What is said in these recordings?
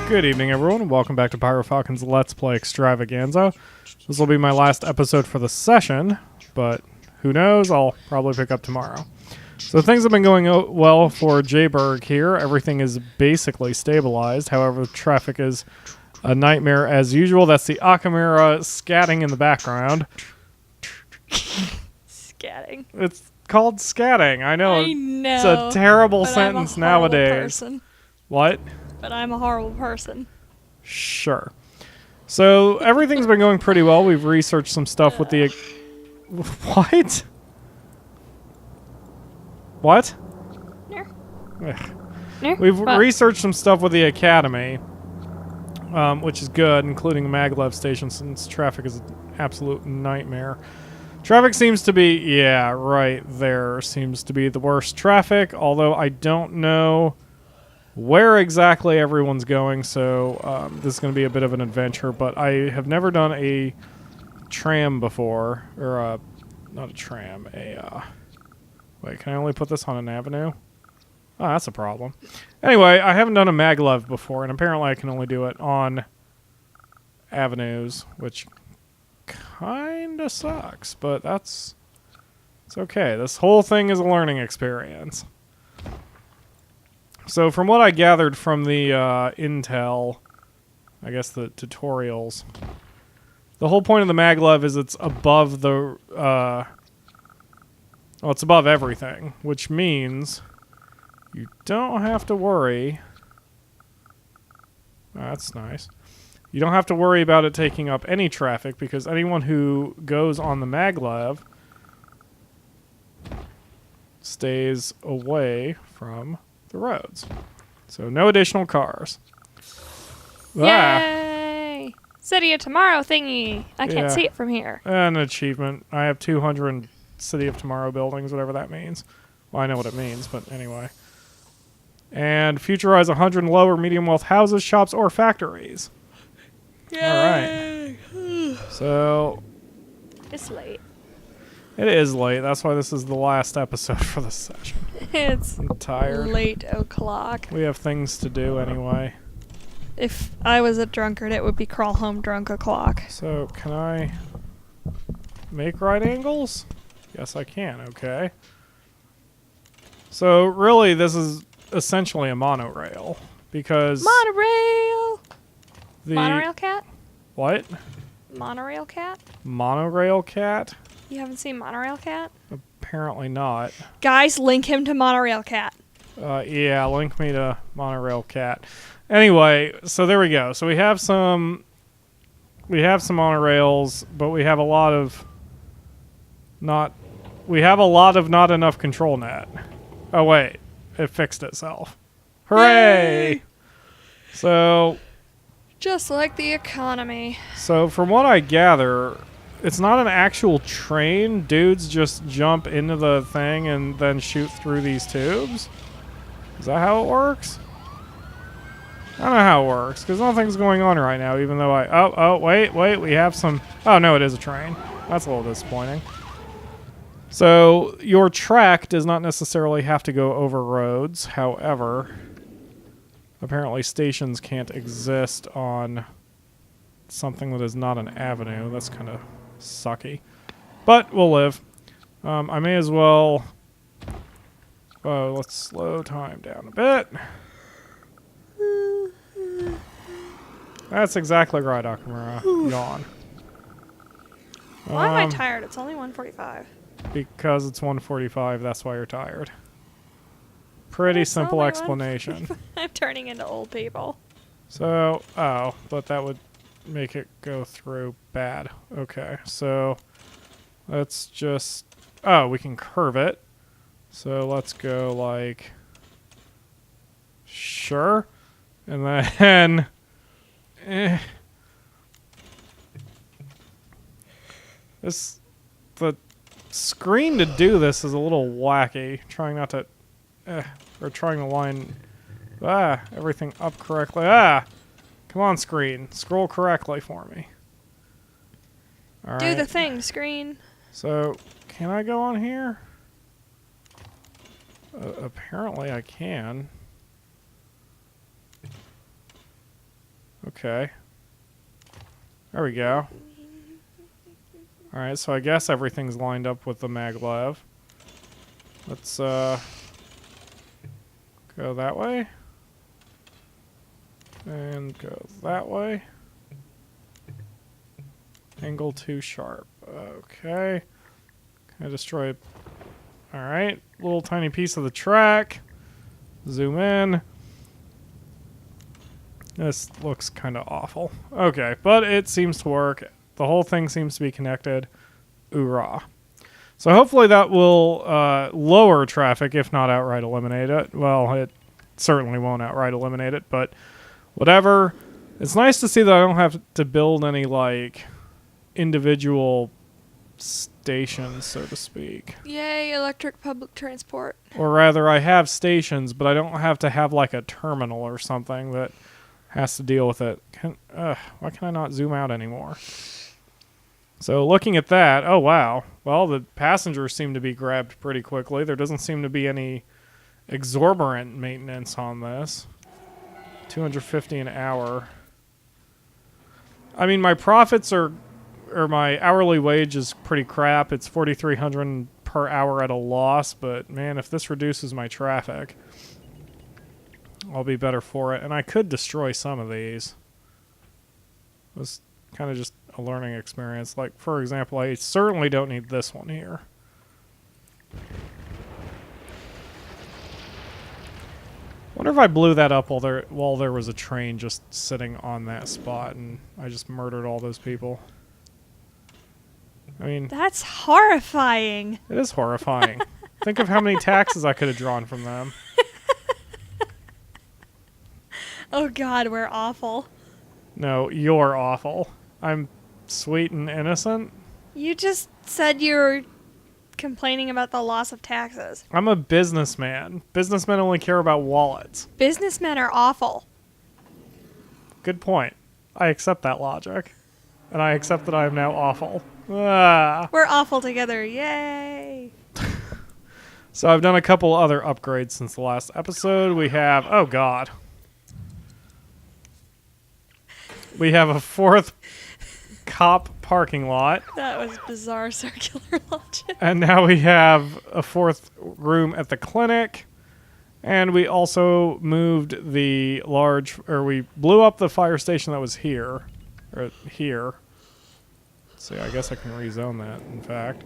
Good evening, everyone, and welcome back to PyroFalkon's Let's Play Extravaganza. This will be my last episode for the session, but who knows, I'll probably pick up tomorrow. So things have been going well for Jayberg here. Everything is basically stabilized. However, traffic is a nightmare as usual. That's the Akamira scatting in the background. Scatting. It's called scatting. I know. I know. It's a terrible but sentence I'm a horrible nowadays. Person. What? But I'm a horrible person. Sure. So everything's been going pretty well. We've researched some stuff with the... What? What? We've researched some stuff with the Academy, which is good, including the maglev station, since traffic is an absolute nightmare. Traffic seems to be... Yeah, right there seems to be the worst traffic, although I don't know where exactly everyone's going, so this is going to be a bit of an adventure, but I have never done a tram before, or not a tram, wait, can I only put this on an avenue? Oh, that's a problem. Anyway, I haven't done a maglev before, and apparently I can only do it on avenues, which kinda sucks, but it's okay. This whole thing is a learning experience. So from what I gathered from the intel, I guess the tutorials, the whole point of the maglev is it's above the, well, it's above everything, which means you don't have to worry. Oh, that's nice. You don't have to worry about it taking up any traffic because anyone who goes on the maglev stays away from the roads. So no additional cars. Yay! City of Tomorrow thingy. I can't see it from here. An achievement. I have 200 City of Tomorrow buildings, whatever that means. Well, I know what it means, but anyway. And futurize 100 lower medium wealth houses, shops, or factories. Yay! Alright. So... It's late. It is late. That's why this is the last episode for this session. I'm tired. Late o'clock. We have things to do anyway. If I was a drunkard, it would be crawl home drunk o'clock. So, can I make right angles? Yes, I can. Okay. So, really, this is essentially a monorail. Because... Monorail! The... Monorail cat? What? Monorail cat? Monorail cat? You haven't seen Monorail Cat? Apparently not. Guys, link him to Monorail Cat. Yeah, link me to Monorail Cat. Anyway, so there we go. So we have some monorails, but we have a lot of not enough control net. Oh wait, it fixed itself. Hooray! Yay! So just like the economy. So from what I gather, it's not an actual train. Dudes just jump into the thing and then shoot through these tubes. Is that how it works? I don't know how it works, because nothing's going on right now, even though wait, we have some... Oh, no, it is a train. That's a little disappointing. So, your track does not necessarily have to go over roads. However, apparently stations can't exist on something that is not an avenue. That's kind of sucky. But we'll live. I may as well... Oh, let's slow time down a bit. That's exactly right, Akamura. Yawn. Why am I tired? It's only 1:45. Because it's 1:45, that's why you're tired. Pretty simple explanation. I'm turning into old people. So, but that would make it go through bad. Okay, so let's just... Oh, we can curve it. So let's go like... Sure. And then... The screen to do this is a little wacky. Trying not to... or trying to line... everything up correctly. Come on, screen. Scroll correctly for me. All right. Do the thing, screen. So, can I go on here? Apparently I can. Okay. There we go. Alright, so I guess everything's lined up with the maglev. Let's go that way. And go that way. Angle too sharp. Okay. Can I destroy it? Alright. Little tiny piece of the track. Zoom in. This looks kind of awful. Okay, but it seems to work. The whole thing seems to be connected. Oorah. So hopefully that will lower traffic, if not outright eliminate it. Well, it certainly won't outright eliminate it, but whatever. It's nice to see that I don't have to build any, like, individual stations, so to speak. Yay, electric public transport. Or rather, I have stations, but I don't have to have, like, a terminal or something that has to deal with it. Why can I not zoom out anymore? So looking at that, oh wow. Well, the passengers seem to be grabbed pretty quickly. There doesn't seem to be any exorbitant maintenance on this. 250 an hour. I mean, my profits are, or my hourly wage is pretty crap. It's 4,300 per hour at a loss, but man, if this reduces my traffic, I'll be better for it. And I could destroy some of these. It was kind of just a learning experience. Like, for example, I certainly don't need this one here. Wonder if I blew that up while there was a train just sitting on that spot and I just murdered all those people. I mean, That's horrifying. it is horrifying. Think of how many taxes I could have drawn from them. Oh god, we're awful. No, you're awful. I'm sweet and innocent. You just said you were complaining about the loss of taxes. I'm a businessman. Businessmen only care about wallets. Businessmen are awful. Good point. I accept that logic. And I accept that I am now awful. Ah. We're awful together. Yay. So I've done a couple other upgrades since the last episode. We have... Oh, God. We have a fourth cop parking lot. That was bizarre circular logic. And now we have a fourth room at the clinic. And we also moved the we blew up the fire station that was here. Or here. Let's see, I guess I can rezone that, in fact.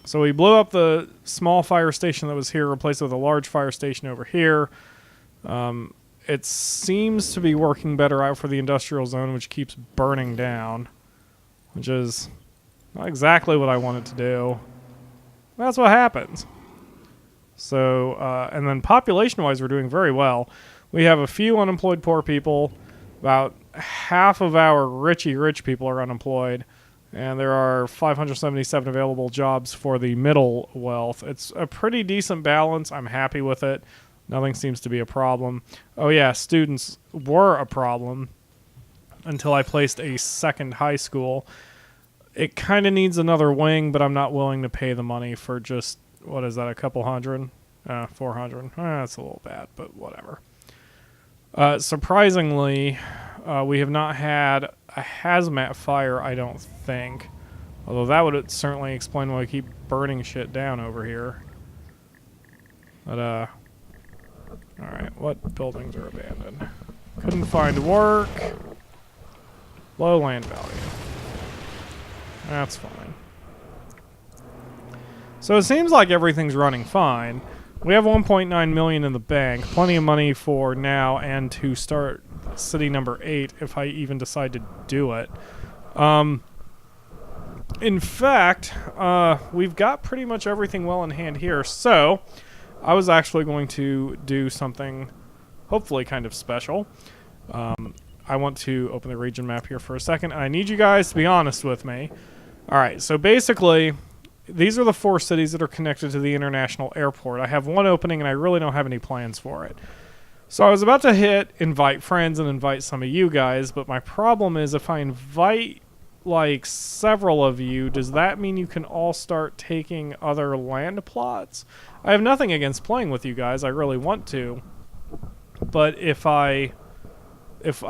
So we blew up the small fire station that was here, replaced it with a large fire station over here. It seems to be working better out for the industrial zone, which keeps burning down, which is not exactly what I wanted to do. That's what happens. So, and then population-wise, we're doing very well. We have a few unemployed poor people. About half of our rich people are unemployed. And there are 577 available jobs for the middle wealth. It's a pretty decent balance. I'm happy with it. Nothing seems to be a problem. Oh yeah, students were a problem until I placed a second high school. It kind of needs another wing, but I'm not willing to pay the money for just, what is that, a couple hundred? 400. That's a little bad, but whatever. Surprisingly, we have not had a hazmat fire, I don't think. Although that would certainly explain why we keep burning shit down over here. But, alright, what buildings are abandoned? Couldn't find work. Low land value. That's fine. So it seems like everything's running fine. We have 1.9 million in the bank. Plenty of money for now and to start city number 8 if I even decide to do it. In fact, we've got pretty much everything well in hand here. So I was actually going to do something hopefully kind of special. I want to open the region map here for a second. I need you guys to be honest with me. Alright, so basically, these are the 4 cities that are connected to the international airport. I have one opening and I really don't have any plans for it. So I was about to hit invite friends and invite some of you guys, but my problem is if I invite like several of you, does that mean you can all start taking other land plots? I have nothing against playing with you guys. I really want to. but if I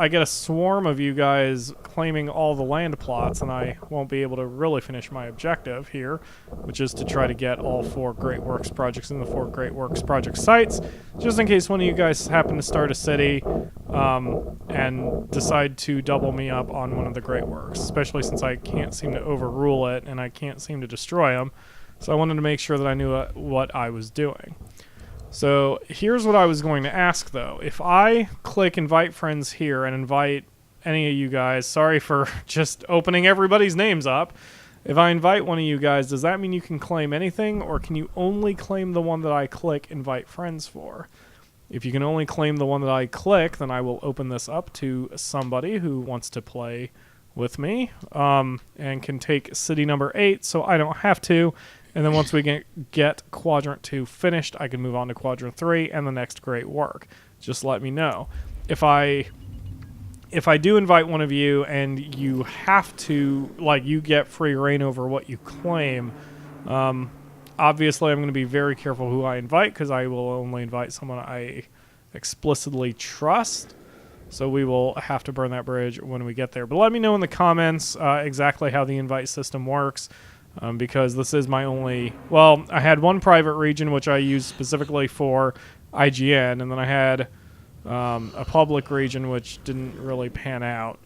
get a swarm of you guys claiming all the land plots, then I won't be able to really finish my objective here, which is to try to get all 4 Great Works projects in the 4 Great Works project sites, just in case one of you guys happen to start a city and decide to double me up on one of the Great Works, especially since I can't seem to overrule it and I can't seem to destroy them. So I wanted to make sure that I knew what I was doing. So here's what I was going to ask, though. If I click invite friends here and invite any of you guys, sorry for just opening everybody's names up. If I invite one of you guys, does that mean you can claim anything, or can you only claim the one that I click invite friends for? If you can only claim the one that I click, then I will open this up to somebody who wants to play with me and can take city number 8 so I don't have to. And then once we get Quadrant 2 finished, I can move on to Quadrant 3 and the next great work. Just let me know. If I do invite one of you and you have to, like, you get free reign over what you claim, obviously I'm going to be very careful who I invite, because I will only invite someone I explicitly trust. So we will have to burn that bridge when we get there. But let me know in the comments exactly how the invite system works. Because this is my only... Well, I had one private region, which I used specifically for IGN, and then I had a public region, which didn't really pan out.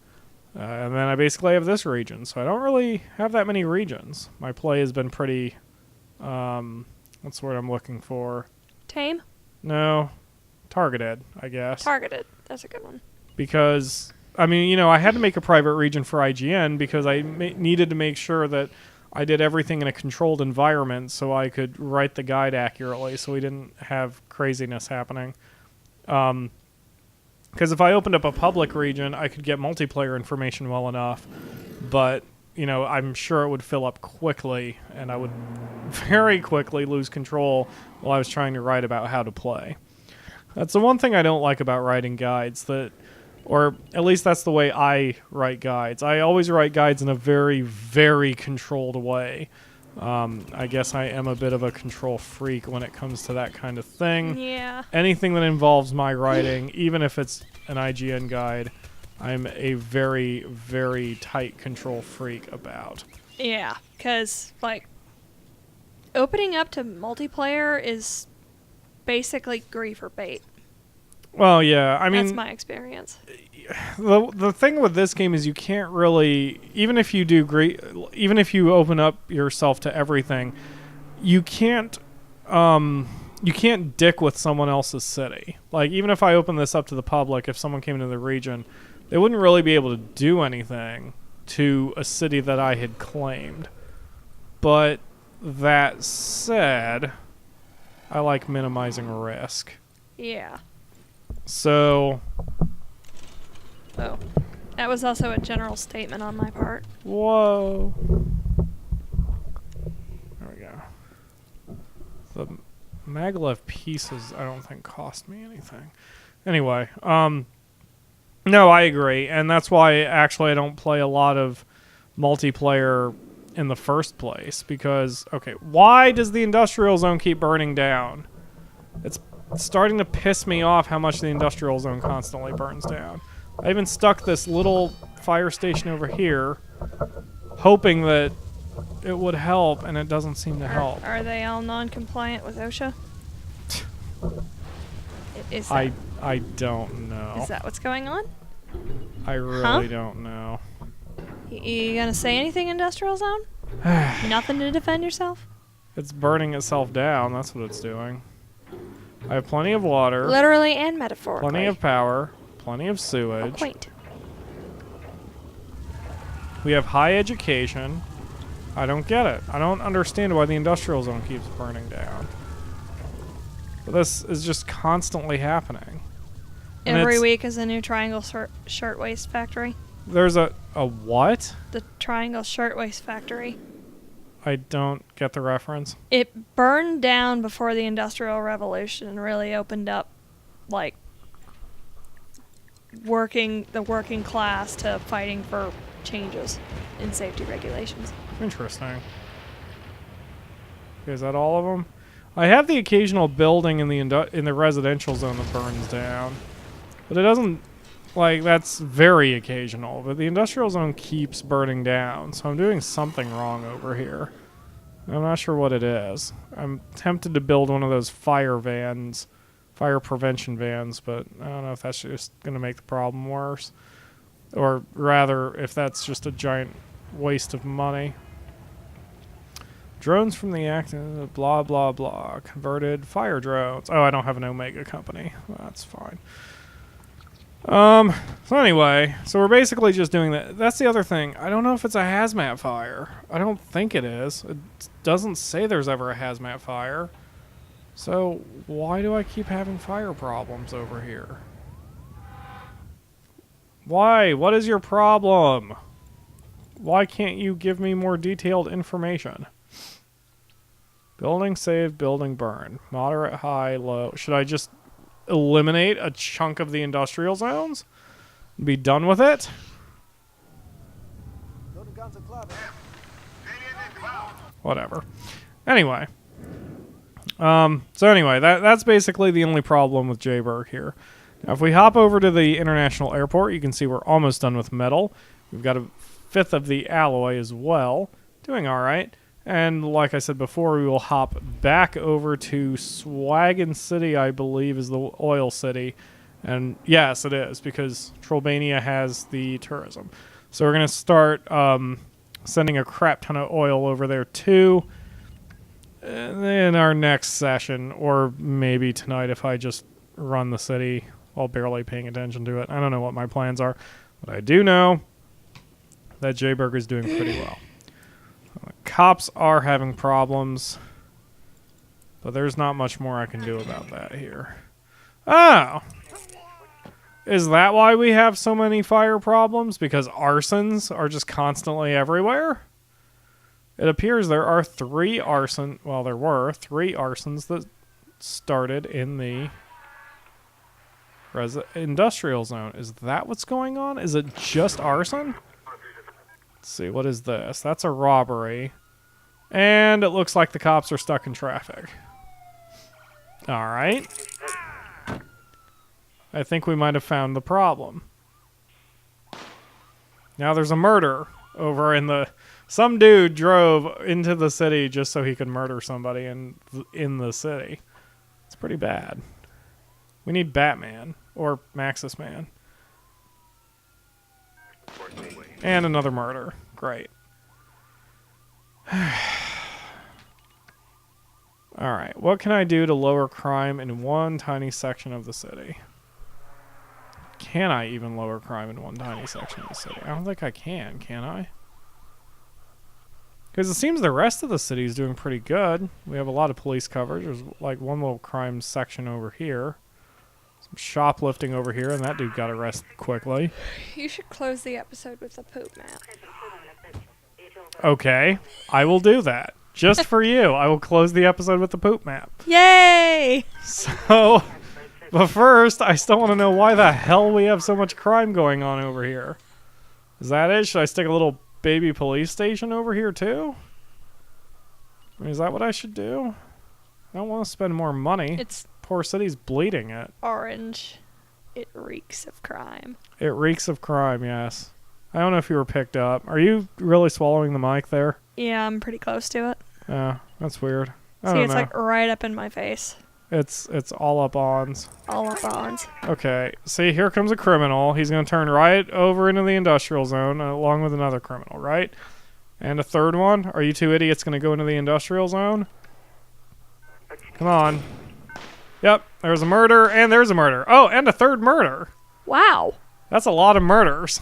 And then I basically have this region, so I don't really have that many regions. My play has been pretty... what's the word I'm looking for? Tame? No. Targeted, I guess. Targeted. That's a good one. Because, I mean, you know, I had to make a private region for IGN because I needed to make sure that I did everything in a controlled environment so I could write the guide accurately so we didn't have craziness happening. Because if I opened up a public region, I could get multiplayer information well enough, but, you know, I'm sure it would fill up quickly, and I would very quickly lose control while I was trying to write about how to play. That's the one thing I don't like about writing guides, or at least that's the way I write guides. I always write guides in a very, very controlled way. I guess I am a bit of a control freak when it comes to that kind of thing. Yeah. Anything that involves my writing, even if it's an IGN guide, I'm a very, very tight control freak about. Yeah, because, like, opening up to multiplayer is basically grief or bait. Well, yeah, I mean... That's my experience. The thing with this game is you can't really... Even if you open up yourself to everything, you can't dick with someone else's city. Like, even if I open this up to the public, if someone came into the region, they wouldn't really be able to do anything to a city that I had claimed. But that said, I like minimizing risk. Yeah. So... Oh. That was also a general statement on my part. Whoa. There we go. The maglev pieces, I don't think, cost me anything. Anyway, no, I agree. And that's why, actually, I don't play a lot of multiplayer in the first place. Because, okay, why does the industrial zone keep burning down? It's starting to piss me off how much the industrial zone constantly burns down. I even stuck this little fire station over here, hoping that it would help, and it doesn't seem to help. Are they all non-compliant with OSHA? I don't know. Is that what's going on? I really don't know. You gonna say anything, industrial zone? Nothing to defend yourself? It's burning itself down, that's what it's doing. I have plenty of water. Literally and metaphorically. Plenty of power. Plenty of sewage. Oh, quaint. We have high education. I don't get it. I don't understand why the industrial zone keeps burning down. But this is just constantly happening. And Every week is a new Triangle Shirtwaist Factory. There's a what? The Triangle Shirtwaist Factory. I don't get the reference. It burned down before the Industrial Revolution and really opened up, like, the working class to fighting for changes in safety regulations. Interesting. Okay, is that all of them? I have the occasional building in the residential zone that burns down. But it doesn't, like, that's very occasional. But the industrial zone keeps burning down, so I'm doing something wrong over here. I'm not sure what it is. I'm tempted to build one of those fire vans, fire prevention vans, but I don't know if that's just going to make the problem worse. Or rather, if that's just a giant waste of money. Drones from the active, blah, blah, blah. Converted fire drones. Oh, I don't have an Omega company. Well, that's fine. So anyway, so we're basically just doing that. That's the other thing. I don't know if it's a hazmat fire. I don't think it is. It doesn't say there's ever a hazmat fire. So why do I keep having fire problems over here? Why? What is your problem? Why can't you give me more detailed information? Building saved, building burned. Moderate, high, low. Should I just eliminate a chunk of the industrial zones? Be done with it? Whatever. Anyway. So anyway, that's basically the only problem with Jayberg here. Now, if we hop over to the international airport, you can see we're almost done with metal. We've got a fifth of the alloy as well. Doing all right. And like I said before, we will hop back over to Swaggin City, I believe, is the oil city. And yes, it is, because Trollbania has the tourism. So we're going to start sending a crap ton of oil over there, too, in our next session. Or maybe tonight if I just run the city while barely paying attention to it. I don't know what my plans are. But I do know that Jayberg is doing pretty well. Cops are having problems, but there's not much more I can do about that here. Oh! Is that why we have so many fire problems? Because arsons are just constantly everywhere? It appears there are there were three arsons that started in the industrial zone. Is that what's going on? Is it just arson? Let's see, what is this? That's a robbery. And it looks like the cops are stuck in traffic. Alright. I think we might have found the problem. Now there's a murder over in the... Some dude drove into the city just so he could murder somebody in the city. It's pretty bad. We need Batman. Or Maxis Man. And another murder. Great. Alright, what can I do to lower crime in one tiny section of the city? Can I even lower crime in one tiny section of the city? I don't think I can I? Because it seems the rest of the city is doing pretty good. We have a lot of police coverage. There's like one little crime section over here. Some shoplifting over here, and that dude got arrested quickly. You should close the episode with the poop map. Okay, I will do that. Just for you, I will close the episode with the poop map. Yay! So, but first, I still want to know why the hell we have so much crime going on over here. Is that it? Should I stick a little baby police station over here too? I mean, is that what I should do? I don't want to spend more money. It's poor city's bleeding it. orange. It reeks of crime. It reeks of crime, yes. I don't know if you were picked up. Are you really swallowing the mic there? Yeah, I'm pretty close to it. Yeah, that's weird. I See, don't it's know. like right up in my face. It's all up ons. All up ons. Okay, see, here comes a criminal. He's going to turn right over into the industrial zone along with another criminal, right? And a third one? Are you two idiots going to go into the industrial zone? Come on. Yep, there's a murder, and there's a murder. Oh, and a third murder. Wow. That's a lot of murders.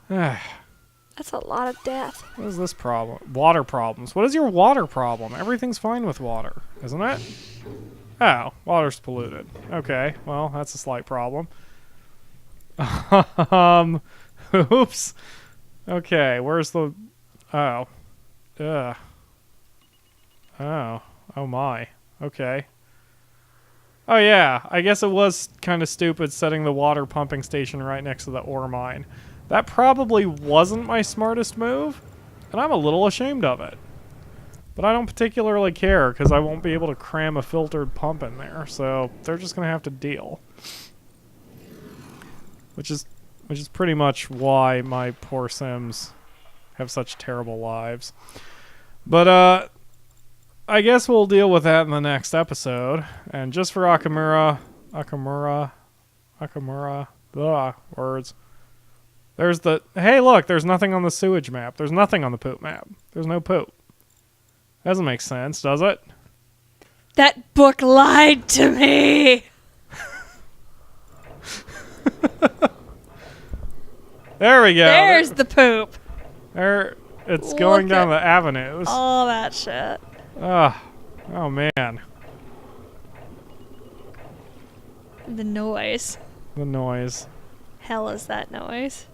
That's a lot of death. What is this problem? Water problems. What is your water problem? Everything's fine with water, isn't it? Oh, water's polluted. Okay, well, that's a slight problem. Oops. Okay, where's the... Oh. Ugh. Oh. Oh my. Okay. Oh yeah, I guess it was kind of stupid setting the water pumping station right next to the ore mine. That probably wasn't my smartest move, and I'm a little ashamed of it. But I don't particularly care, because I won't be able to cram a filtered pump in there, so they're just going to have to deal. which is pretty much why my poor Sims have such terrible lives. But I guess we'll deal with that in the next episode. And just for Akamura, words. There's the, hey look, there's nothing on the sewage map. There's nothing on the poop map. There's no poop. Doesn't make sense, does it? That book lied to me. There we go. There's the poop. There, it's going down the avenues. All that shit. Oh man. The noise. The noise. Hell is that noise?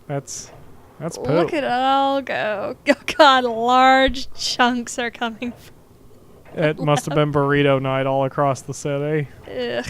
That's poop. Look at it all go. Oh god, large chunks are coming. It must have been burrito night all across the city. Ugh.